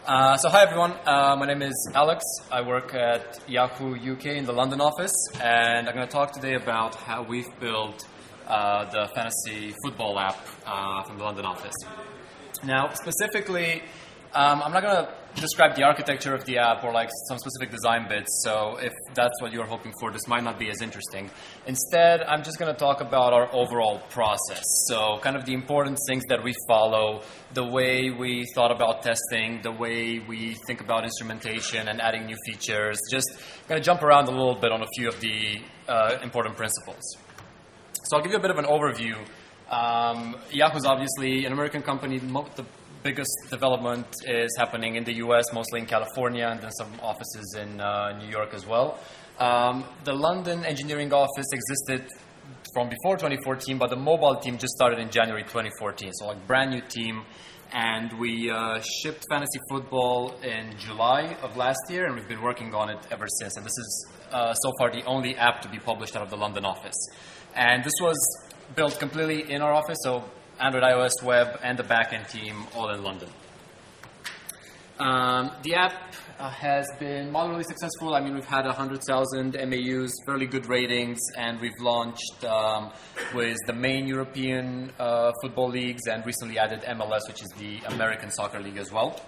So hi everyone, my name is Alex. I work at Yahoo UK in the London office, and I'm going to talk today about how we've built the fantasy football app from the London office. Now, specifically, I'm not going to describe the architecture of the app or like some specific design bits, so if that's what you're hoping for, this might not be as interesting. Instead, I'm just going to talk about our overall process, so kind of the important things that we follow, the way we thought about testing, the way we think about instrumentation and adding new features, just going to jump around a little bit on a few of the important principles. So I'll give you a bit of an overview. Yahoo is obviously an American company. The biggest development is happening in the US, mostly in California, and then some offices in New York as well. The London engineering office existed from before 2014, but the mobile team just started in January 2014, so like brand new team. And we shipped fantasy football in July of last year, and we've been working on it ever since. And this is so far the only app to be published out of the London office. And this was built completely in our office, so Android, iOS, web, and the backend team all in London. The app has been moderately successful. I mean, we've had 100,000 MAUs, fairly good ratings, and we've launched with the main European football leagues and recently added MLS, which is the American Soccer League as well.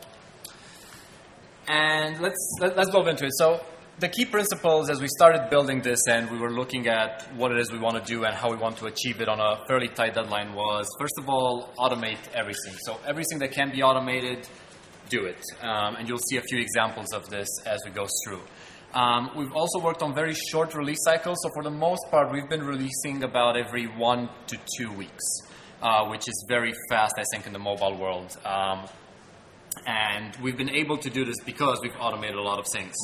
And let's delve into it. So the key principles as we started building this and we were looking at what it is we want to do and how we want to achieve it on a fairly tight deadline was, first of all, automate everything. So everything that can be automated, do it. And you'll see a few examples of this as we go through. We've also worked on very short release cycles. So for the most part, we've been releasing about every 1 to 2 weeks, which is very fast, I think, in the mobile world. And we've been able to do this because we've automated a lot of things.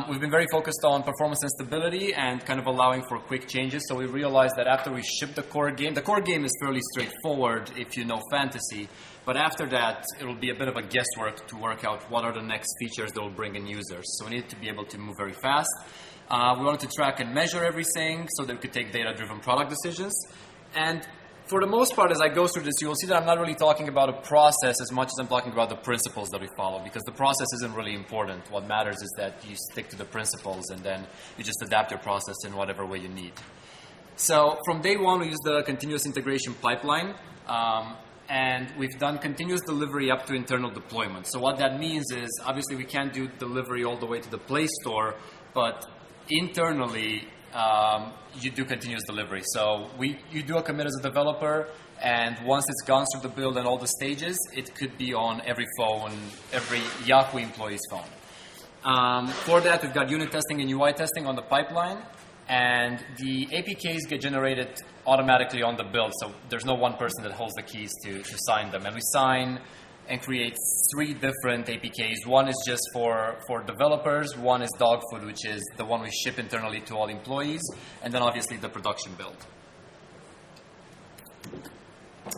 We've been very focused on performance and stability and kind of allowing for quick changes. So we realized that after we ship the core game is fairly straightforward if you know fantasy. But after that, it'll be a bit of a guesswork to work out what are the next features that will bring in users. So we need to be able to move very fast. We wanted to track and measure everything so that we could take data-driven product decisions. And for the most part, as I go through this, you will see that I'm not really talking about a process as much as I'm talking about the principles that we follow, because the process isn't really important. What matters is that you stick to the principles and then you just adapt your process in whatever way you need. So from day one, we used the continuous integration pipeline, and we've done continuous delivery up to internal deployment. So what that means is, obviously, we can't do delivery all the way to the Play Store, but internally, you do continuous delivery. So you do a commit as a developer, and once it's gone through the build and all the stages, it could be on every phone, every Yahoo employee's phone. For that, we've got unit testing and UI testing on the pipeline, and the APKs get generated automatically on the build. So there's no one person that holds the keys to sign them. And we sign and create 3 different APKs. One is just for developers, one is dog food, which is the one we ship internally to all employees, and then obviously the production build.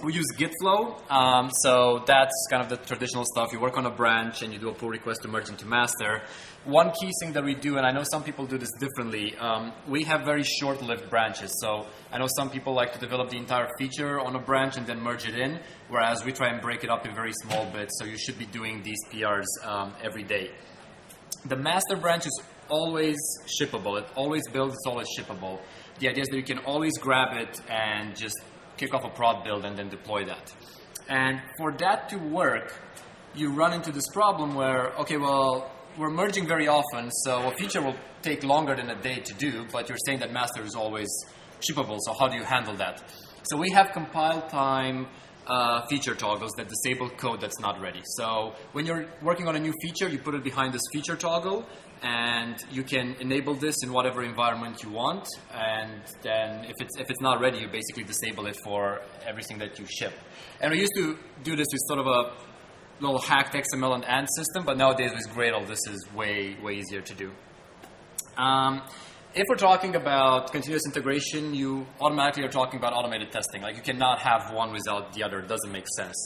We use Git flow, so that's kind of the traditional stuff. You work on a branch and you do a pull request to merge into master. One key thing that we do, and I know some people do this differently, we have very short-lived branches. So I know some people like to develop the entire feature on a branch and then merge it in, whereas we try and break it up in very small bits. So you should be doing these PRs every day. The master branch is always shippable. It always builds, it's always shippable. The idea is that you can always grab it and just kick off a prod build and then deploy that. And for that to work, you run into this problem where, okay, well, we're merging very often, so a feature will take longer than a day to do, but you're saying that master is always shippable, so how do you handle that? So we have compile time feature toggles that disable code that's not ready. So when you're working on a new feature, you put it behind this feature toggle, and you can enable this in whatever environment you want, and then if it's not ready, you basically disable it for everything that you ship. And we used to do this with sort of a little hacked XML and AND system, but nowadays with Gradle, this is way easier to do. If we're talking about continuous integration, you automatically are talking about automated testing. Like, you cannot have one without the other. It doesn't make sense.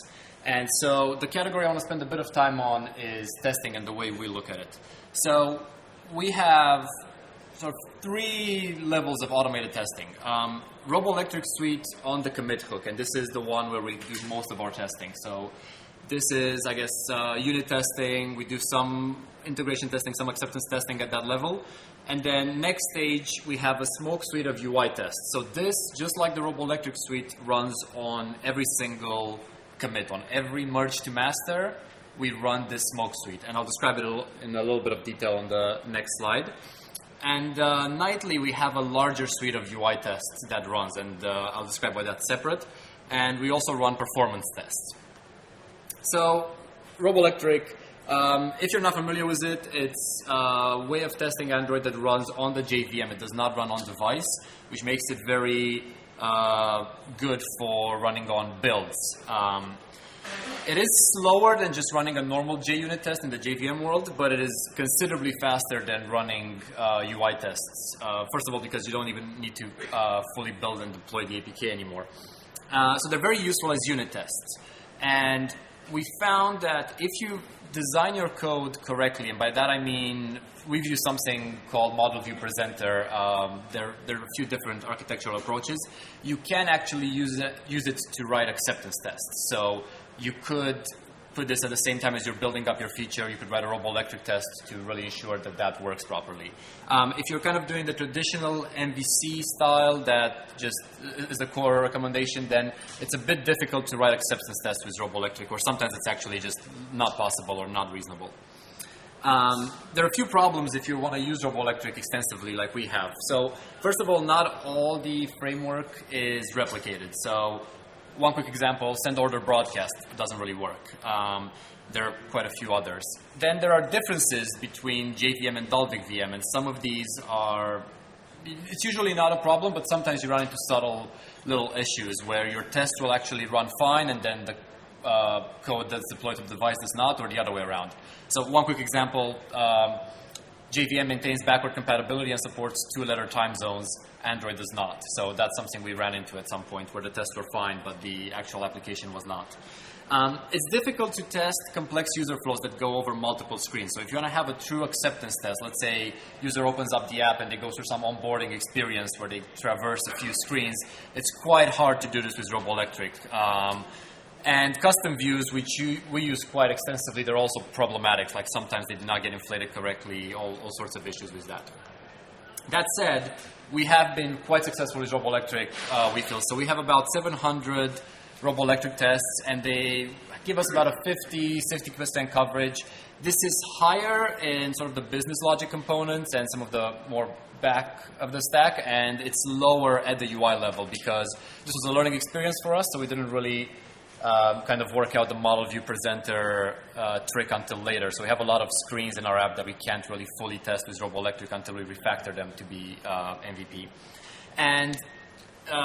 And so the category I want to spend a bit of time on is testing and the way we look at it. So we have sort of 3 levels of automated testing. Roboelectric Suite on the commit hook, and this is the one where we do most of our testing. So This is, I guess, unit testing. We do some integration testing, some acceptance testing at that level. And then next stage, we have a smoke suite of UI tests. So this, just like the RoboElectric suite, runs on every single commit. On every merge to master, we run this smoke suite. And I'll describe it in a little bit of detail on the next slide. And nightly, we have a larger suite of UI tests that runs. And I'll describe why that's separate. And we also run performance tests. So RoboElectric, if you're not familiar with it, it's a way of testing Android that runs on the JVM. It does not run on device, which makes it very good for running on builds. It is slower than just running a normal JUnit test in the JVM world, but it is considerably faster than running UI tests. First of all, because you don't even need to fully build and deploy the APK anymore. So they're very useful as unit tests. And we found that if you design your code correctly, and by that I mean we've used something called Model View Presenter. There are a few different architectural approaches. You can actually use it to write acceptance tests. So you could put this at the same time as you're building up your feature. You could write a RoboElectric test to really ensure that that works properly. If you're kind of doing the traditional MVC style that just is the core recommendation, then it's a bit difficult to write acceptance tests with RoboElectric, or sometimes it's actually just not possible or not reasonable. There are a few problems if you want to use RoboElectric extensively like we have. So first of all, not all the framework is replicated. So one quick example, send order broadcast doesn't really work. There are quite a few others. Then there are differences between JVM and Dalvik VM, and some of these are, it's usually not a problem, but sometimes you run into subtle little issues where your test will actually run fine and then the code that's deployed to the device does not, or the other way around. So one quick example, JVM maintains backward compatibility and supports 2-letter time zones. Android does not. So that's something we ran into at some point where the tests were fine, but the actual application was not. It's difficult to test complex user flows that go over multiple screens. So if you want to have a true acceptance test, let's say user opens up the app and they go through some onboarding experience where they traverse a few screens, it's quite hard to do this with RoboElectric. And custom views, which we use quite extensively, they're also problematic. Like sometimes they do not get inflated correctly, all sorts of issues with that. That said, we have been quite successful with RoboElectric, we feel. So we have about 700 RoboElectric tests, and they give us about a 50-60% coverage. This is higher in sort of the business logic components and some of the more back of the stack, and it's lower at the UI level because this was a learning experience for us, so we didn't really kind of work out the model view presenter trick until later. So we have a lot of screens in our app that we can't really fully test with RoboElectric until we refactor them to be MVP. And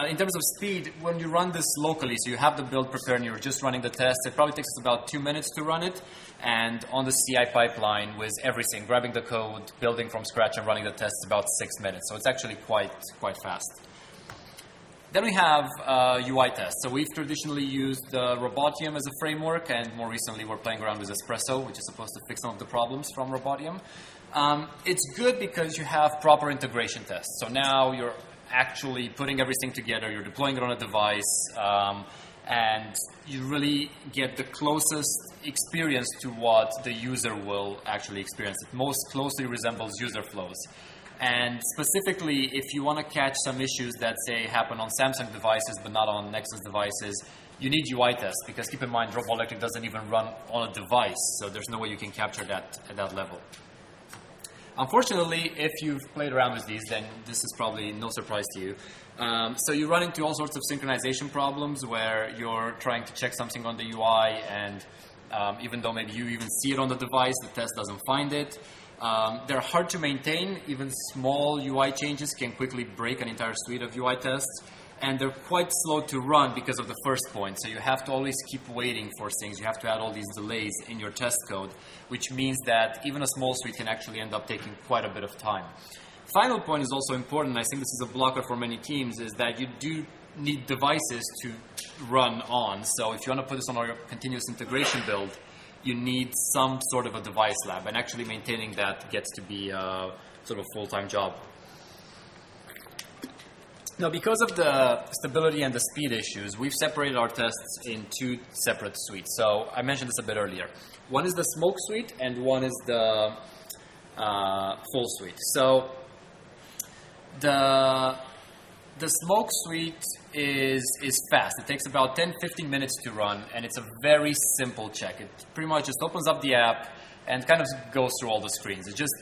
in terms of speed, when you run this locally, so you have the build prepared and you're just running the test, it probably takes us about 2 minutes to run it. And on the CI pipeline with everything, grabbing the code, building from scratch and running the test is about 6 minutes. So it's actually quite fast. Then we have UI tests. So we've traditionally used Robotium as a framework, and more recently we're playing around with Espresso, which is supposed to fix some of the problems from Robotium. It's good because you have proper integration tests. So now you're actually putting everything together, you're deploying it on a device, and you really get the closest experience to what the user will actually experience. It most closely resembles user flows. And specifically, if you want to catch some issues that, say, happen on Samsung devices but not on Nexus devices, you need UI tests, because keep in mind, RoboElectric doesn't even run on a device, so there's no way you can capture that at that level. Unfortunately, if you've played around with these, then this is probably no surprise to you. So you run into all sorts of synchronization problems where you're trying to check something on the UI, and even though maybe you even see it on the device, the test doesn't find it. They're hard to maintain. Even small UI changes can quickly break an entire suite of UI tests. And they're quite slow to run because of the first point. So you have to always keep waiting for things. You have to add all these delays in your test code, which means that even a small suite can actually end up taking quite a bit of time. Final point is also important. I think this is a blocker for many teams, is that you do need devices to run on. So if you want to put this on your continuous integration build, you need some sort of a device lab, and actually maintaining that gets to be sort of a full-time job. Now, because of the stability and the speed issues, we've separated our tests in two separate suites. So I mentioned this a bit earlier. One is the smoke suite, and one is the full suite. So the smoke suite is fast. It takes about 10-15 minutes to run, and it's a very simple check. It pretty much just opens up the app and kind of goes through all the screens. It just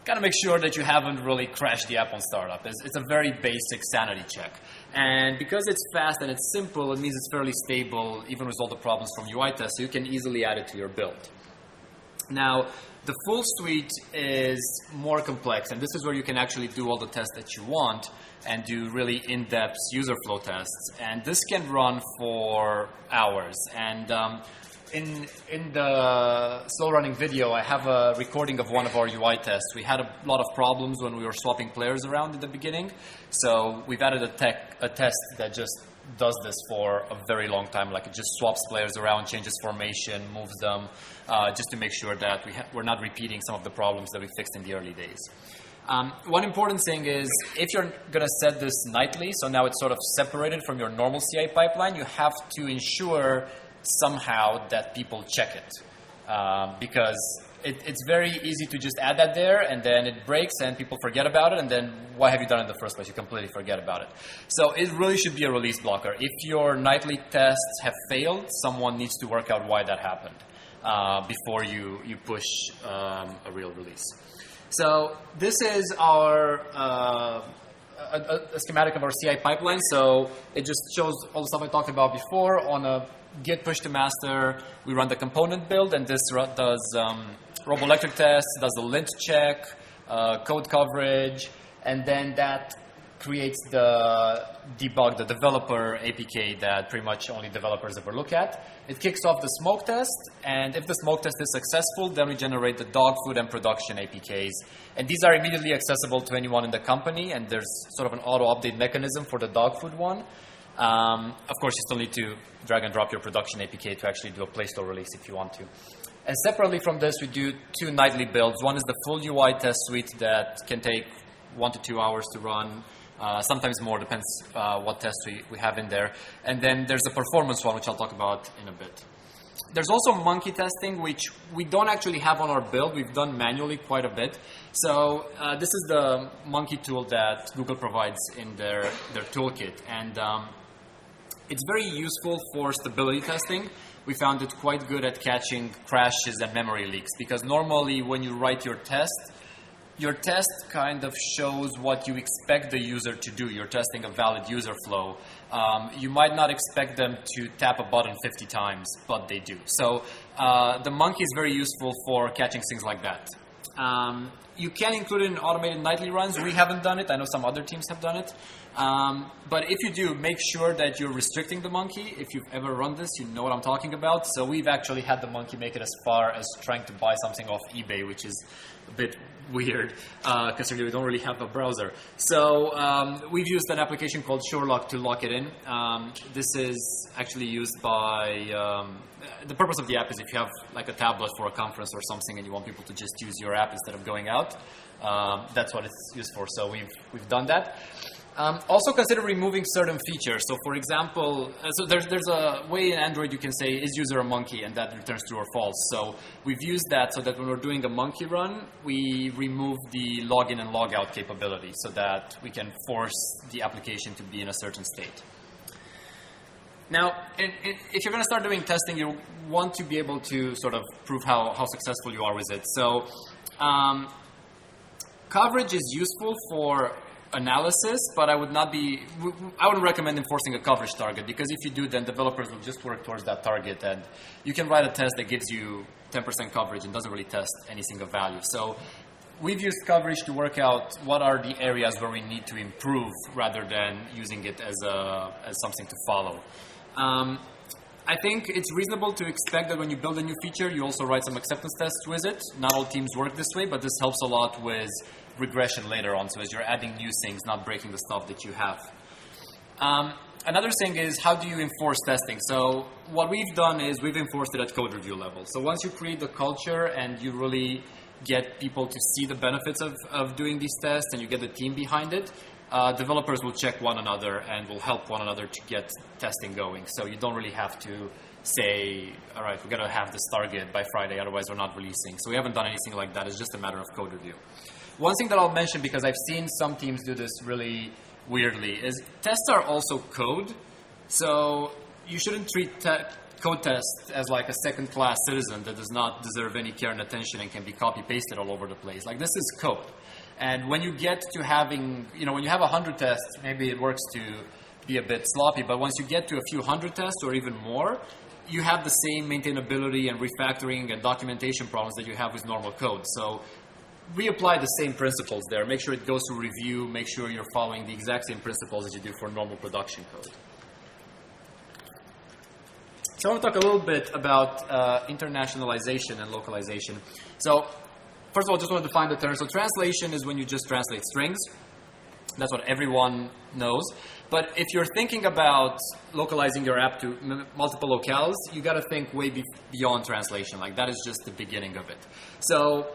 kind of makes sure that you haven't really crashed the app on startup. It's a very basic sanity check. And because it's fast and it's simple, it means it's fairly stable, even with all the problems from UI tests, so you can easily add it to your build. Now, the full suite is more complex, and this is where you can actually do all the tests that you want and do really in-depth user flow tests. And this can run for hours. And in the slow running video, I have a recording of one of our UI tests. We had a lot of problems when we were swapping players around in the beginning. So we've added a test that just does this for a very long time. Like, it just swaps players around, changes formation, moves them, just to make sure that we're not repeating some of the problems that we fixed in the early days. One important thing is, if you're going to set this nightly, so now it's sort of separated from your normal CI pipeline, you have to ensure somehow that people check it, because it's very easy to just add that there, and then it breaks and people forget about it, and then why have you done it in the first place? You completely forget about it. So it really should be a release blocker. If your nightly tests have failed, someone needs to work out why that happened before you push a real release. So this is our a schematic of our CI pipeline. So it just shows all the stuff I talked about before. On a git push to master, we run the component build, and this does roboelectric tests, does the lint check, code coverage, and then that creates the debug, the developer APK that pretty much only developers ever look at. It kicks off the smoke test, and if the smoke test is successful, then we generate the dog food and production APKs. And these are immediately accessible to anyone in the company, and there's sort of an auto-update mechanism for the dog food one. Of course, you still need to drag and drop your production APK to actually do a Play Store release if you want to. And separately from this, we do two nightly builds. One is the full UI test suite that can take 1 to 2 hours to run. Sometimes more, depends what tests we have in there. And then there's a performance one, which I'll talk about in a bit. There's also monkey testing, which we don't actually have on our build. We've done manually quite a bit. So this is the monkey tool that Google provides in their toolkit. And it's very useful for stability testing. We found it quite good at catching crashes and memory leaks, because normally when you write your test kind of shows what you expect the user to do. You're testing a valid user flow. You might not expect them to tap a button 50 times, but they do. So the monkey is very useful for catching things like that. You can include it in automated nightly runs. We haven't done it. I know some other teams have done it. But if you do, make sure that you're restricting the monkey. If you've ever run this, you know what I'm talking about. So we've actually had the monkey make it as far as trying to buy something off eBay, which is a bit weird, considering we don't really have a browser. So we've used an application called SureLock to lock it in. This is actually used by, the purpose of the app is if you have like a tablet for a conference or something and you want people to just use your app instead of going out, that's what it's used for. So we've done that. Also consider removing certain features. So for example, so there's a way in Android you can say, is user a monkey? And that returns true or false. So we've used that so that when we're doing a monkey run, we remove the login and logout capability so that we can force the application to be in a certain state. Now, if you're going to start doing testing, you want to be able to sort of prove how successful you are with it. So coverage is useful for analysis, but I wouldn't recommend enforcing a coverage target, because if you do, then developers will just work towards that target, and you can write a test that gives you 10% coverage and doesn't really test any single value. So we've used coverage to work out what are the areas where we need to improve, rather than using it as something to follow. I think it's reasonable to expect that when you build a new feature, you also write some acceptance tests with it. Not all teams work this way, but this helps a lot with regression later on. So as you're adding new things, not breaking the stuff that you have. Another thing is, how do you enforce testing? So what we've done is we've enforced it at code review level. So once you create the culture and you really get people to see the benefits of doing these tests, and you get the team behind it, developers will check one another and will help one another to get testing going. So you don't really have to say, all right, we're going to have this target by Friday, otherwise we're not releasing. So we haven't done anything like that. It's just a matter of code review. One thing that I'll mention, because I've seen some teams do this really weirdly, is tests are also code. So you shouldn't treat code tests as like a second-class citizen that does not deserve any care and attention and can be copy-pasted all over the place. Like, this is code. And when you get to having, when you have 100 tests, maybe it works to be a bit sloppy, but once you get to a few hundred tests or even more, you have the same maintainability and refactoring and documentation problems that you have with normal code. So we apply the same principles there. Make sure it goes through review. Make sure you're following the exact same principles as you do for normal production code. So I want to talk a little bit about internationalization and localization. So first of all, just want to define the term. So translation is when you just translate strings. That's what everyone knows. But if you're thinking about localizing your app to multiple locales, you got to think way beyond translation. Like, that is just the beginning of it. So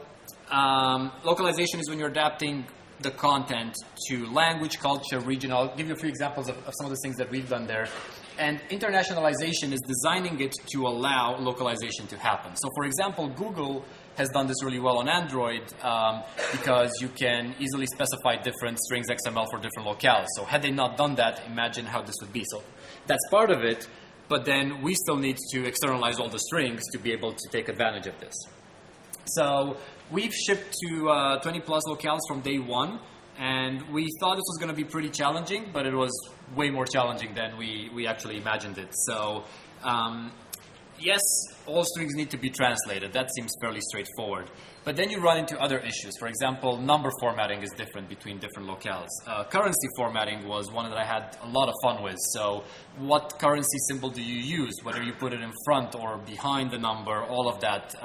localization is when you're adapting the content to language, culture, region. I'll give you a few examples of some of the things that we've done there. And internationalization is designing it to allow localization to happen. So, for example, Google has done this really well on Android because you can easily specify different strings XML for different locales. So had they not done that, imagine how this would be. So that's part of it, but then we still need to externalize all the strings to be able to take advantage of this. So we've shipped to 20 plus locales from day one, and we thought this was going to be pretty challenging, but it was way more challenging than we actually imagined it. So yes, all strings need to be translated. That seems fairly straightforward. But then you run into other issues. For example, number formatting is different between different locales. Currency formatting was one that I had a lot of fun with. So what currency symbol do you use? Whether you put it in front or behind the number, all of that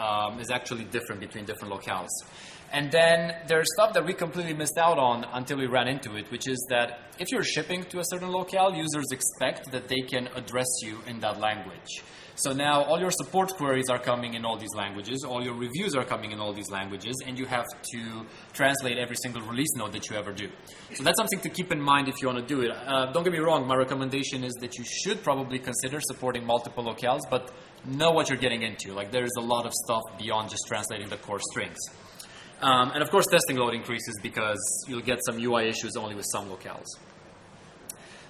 is actually different between different locales. And then there's stuff that we completely missed out on until we ran into it, which is that if you're shipping to a certain locale, users expect that they can address you in that language. So now all your support queries are coming in all these languages, all your reviews are coming in all these languages, and you have to translate every single release note that you ever do. So that's something to keep in mind if you want to do it. Don't get me wrong, my recommendation is that you should probably consider supporting multiple locales, but know what you're getting into. Like, there's a lot of stuff beyond just translating the core strings. And of course, testing load increases because you'll get some UI issues only with some locales.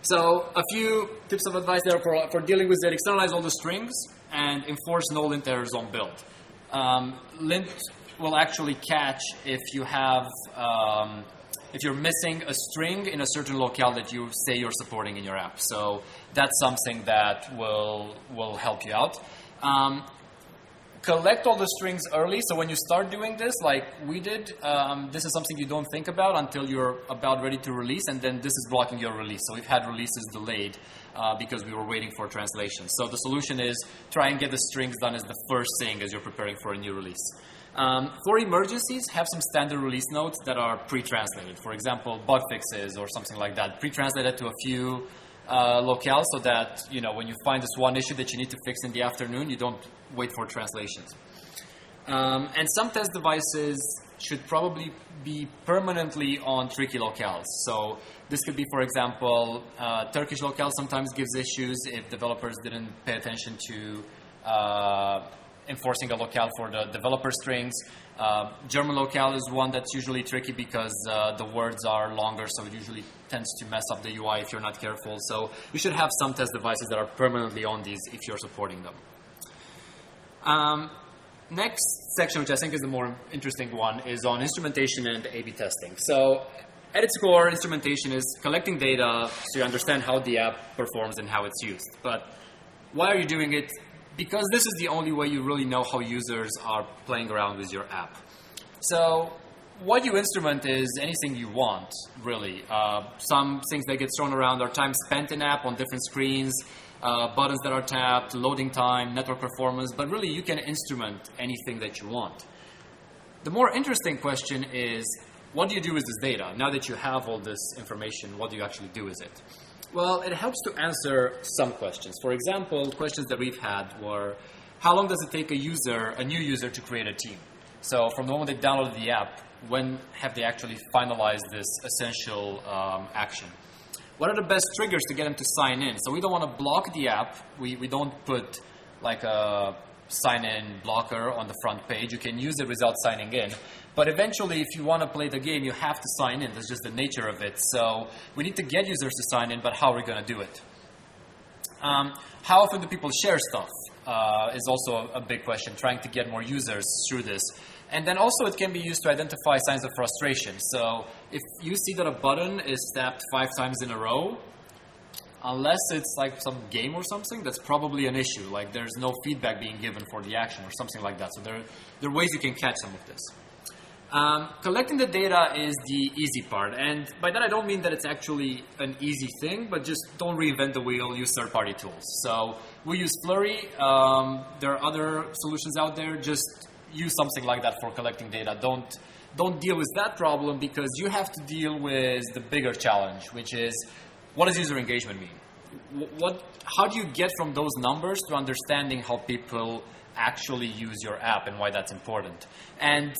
So a few tips of advice there for dealing with it. Externalize all the strings and enforce no lint errors on build. Lint will actually catch if you have, if you're missing a string in a certain locale that you say you're supporting in your app. So that's something that will help you out. Collect all the strings early, so when you start doing this, like we did, this is something you don't think about until you're about ready to release, and then this is blocking your release. So we've had releases delayed because we were waiting for translation. So the solution is try and get the strings done as the first thing as you're preparing for a new release. For emergencies, have some standard release notes that are pre-translated. For example, bug fixes or something like that. Pre-translated to a few locale so that, when you find this one issue that you need to fix in the afternoon, you don't wait for translations. And some test devices should probably be permanently on tricky locales. So this could be, for example, Turkish locale sometimes gives issues if developers didn't pay attention to enforcing a locale for the developer strings. German locale is one that's usually tricky because the words are longer, so it usually tends to mess up the UI if you're not careful. So you should have some test devices that are permanently on these if you're supporting them. Next section, which I think is the more interesting one, is on instrumentation and A/B testing. So at its core, instrumentation is collecting data so you understand how the app performs and how it's used. But why are you doing it? Because this is the only way you really know how users are playing around with your app. So what you instrument is anything you want, really. Some things that get thrown around are time spent in app on different screens, buttons that are tapped, loading time, network performance, but really you can instrument anything that you want. The more interesting question is, what do you do with this data? Now that you have all this information, what do you actually do with it? Well, it helps to answer some questions. For example, questions that we've had were, how long does it take a new user to create a team? So from the moment they downloaded the app, When have they actually finalized this essential action? What are the best triggers to get them to sign in? So we don't want to block the app. We don't put like a sign-in blocker on the front page. You can use it without signing in. But eventually, if you want to play the game, you have to sign in. That's just the nature of it. So we need to get users to sign in, but how are we going to do it? How often do people share stuff is also a big question, trying to get more users through this. And then also it can be used to identify signs of frustration. So if you see that a button is tapped 5 times in a row, unless it's like some game or something, that's probably an issue. Like there's no feedback being given for the action or something like that. So there are ways you can catch some of this. Collecting the data is the easy part. And by that I don't mean that it's actually an easy thing, but just don't reinvent the wheel, use third-party tools. So we use Flurry. There are other solutions out there. Just use something like that for collecting data. Don't deal with that problem because you have to deal with the bigger challenge, which is what does user engagement mean? How do you get from those numbers to understanding how people actually use your app and why that's important? And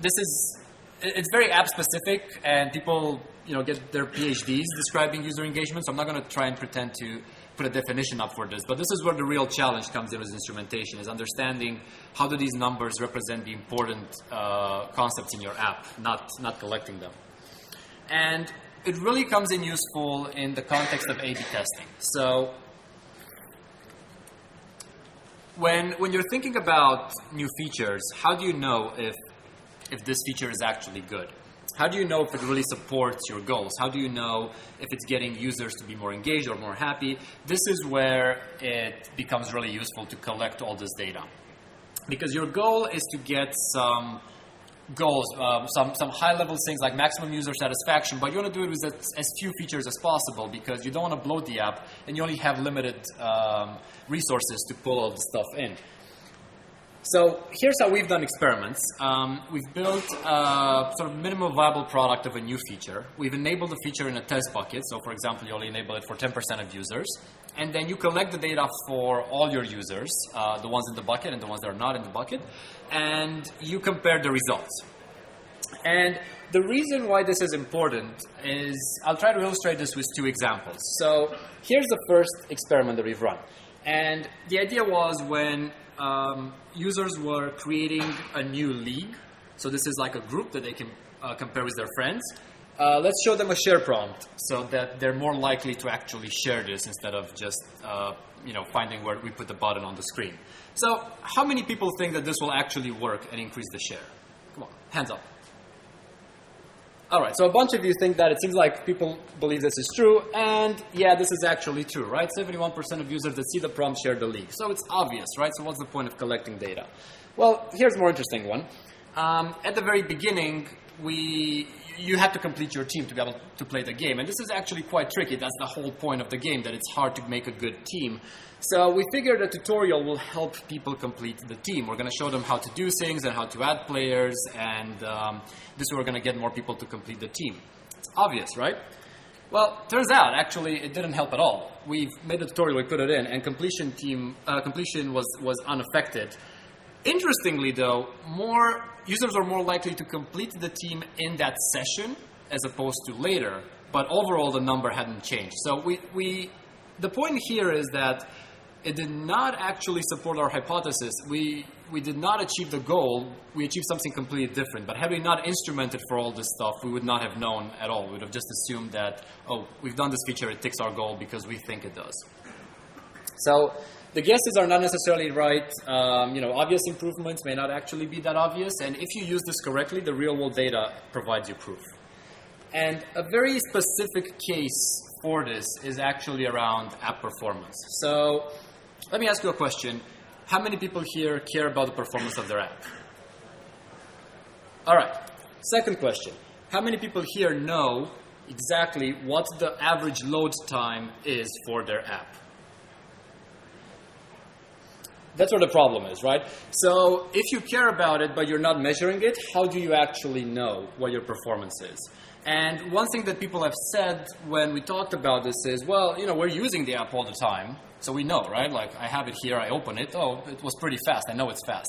it's very app specific, and people get their PhDs describing user engagement. So I'm not going to try and pretend to put a definition up for this, but this is where the real challenge comes in with instrumentation, is understanding how do these numbers represent the important concepts in your app, not collecting them. And it really comes in useful in the context of A/B testing. So when you're thinking about new features, how do you know if this feature is actually good? How do you know if it really supports your goals? How do you know if it's getting users to be more engaged or more happy? This is where it becomes really useful to collect all this data. Because your goal is to get some goals, some high-level things like maximum user satisfaction, but you want to do it with as few features as possible because you don't want to bloat the app and you only have limited resources to pull all the stuff in. So here's how we've done experiments. We've built a sort of minimum viable product of a new feature. We've enabled the feature in a test bucket. So for example, you only enable it for 10% of users. And then you collect the data for all your users, the ones in the bucket and the ones that are not in the bucket. And you compare the results. And the reason why this is important is, I'll try to illustrate this with 2 examples. So here's the first experiment that we've run. And the idea was when users were creating a new league. So this is like a group that they can compare with their friends. Let's show them a share prompt so that they're more likely to actually share this instead of just finding where we put the button on the screen. So how many people think that this will actually work and increase the share? Come on, hands up. All right, so a bunch of you think that. It seems like people believe this is true, and yeah, this is actually true, right? 71% of users that see the prompt share the league. So it's obvious, right? So what's the point of collecting data? Well, here's a more interesting one. At the very beginning, you have to complete your team to be able to play the game, and this is actually quite tricky. That's the whole point of the game, that it's hard to make a good team. So we figured a tutorial will help people complete the team. We're going to show them how to do things and how to add players, and this way we're going to get more people to complete the team. It's obvious, right? Well, turns out, actually, it didn't help at all. We've made a tutorial, we put it in, and completion was unaffected. Interestingly, though, more users are more likely to complete the team in that session as opposed to later, but overall the number hadn't changed. So the point here is that it did not actually support our hypothesis. We did not achieve the goal. We achieved something completely different. But had we not instrumented for all this stuff, we would not have known at all. We would have just assumed that, oh, we've done this feature, it ticks our goal because we think it does. So the guesses are not necessarily right. Obvious improvements may not actually be that obvious. And if you use this correctly, the real-world data provides you proof. And a very specific case for this is actually around app performance. So let me ask you a question. How many people here care about the performance of their app? All right. Second question. How many people here know exactly what the average load time is for their app? That's where the problem is, right? So if you care about it, but you're not measuring it, how do you actually know what your performance is? And one thing that people have said when we talked about this is, well, we're using the app all the time, so we know, right? Like, I have it here, I open it, oh, it was pretty fast, I know it's fast.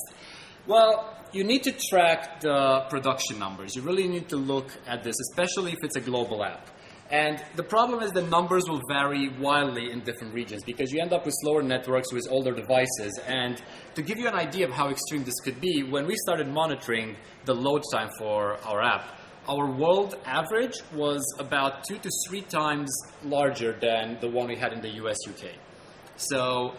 Well, you need to track the production numbers. You really need to look at this, especially if it's a global app. And the problem is the numbers will vary wildly in different regions because you end up with slower networks with older devices. And to give you an idea of how extreme this could be, when we started monitoring the load time for our app, our world average was about 2 to 3 times larger than the one we had in the US, UK. So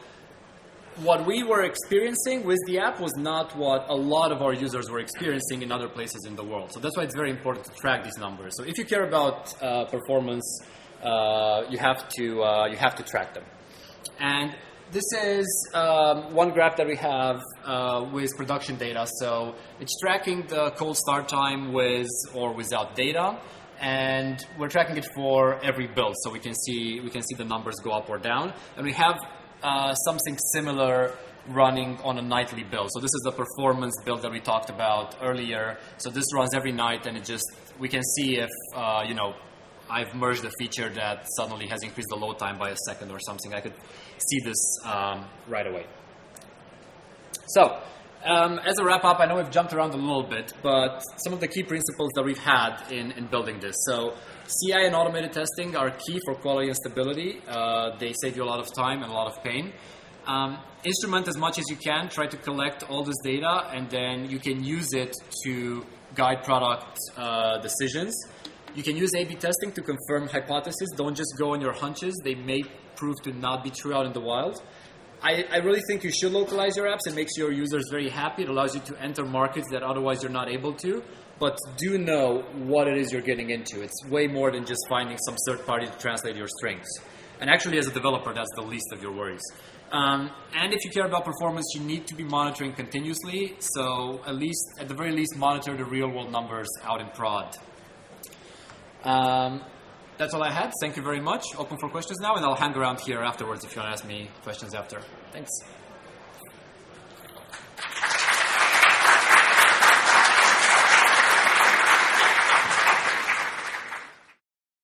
what we were experiencing with the app was not what a lot of our users were experiencing in other places in the world. So that's why it's very important to track these numbers. So if you care about performance, you have to track them. And this is one graph that we have with production data. So it's tracking the cold start time with or without data, and we're tracking it for every build. So we can see the numbers go up or down, and we have something similar running on a nightly build. So this is the performance build that we talked about earlier. So this runs every night, and we can see if I've merged a feature that suddenly has increased the load time by a second or something. I could see this right away. So as a wrap up, I know we've jumped around a little bit, but some of the key principles that we've had in building this. So CI and automated testing are key for quality and stability. They save you a lot of time and a lot of pain. Instrument as much as you can. Try to collect all this data, and then you can use it to guide product decisions. You can use A/B testing to confirm hypotheses. Don't just go on your hunches. They may prove to not be true out in the wild. I really think you should localize your apps. It makes your users very happy. It allows you to enter markets that otherwise you're not able to. But do know what it is you're getting into. It's way more than just finding some third party to translate your strings. And actually, as a developer, that's the least of your worries. And if you care about performance, you need to be monitoring continuously. So at the very least, monitor the real-world numbers out in prod. That's all I had. Thank you very much. Open for questions now, and I'll hang around here afterwards if you want to ask me questions after. Thanks.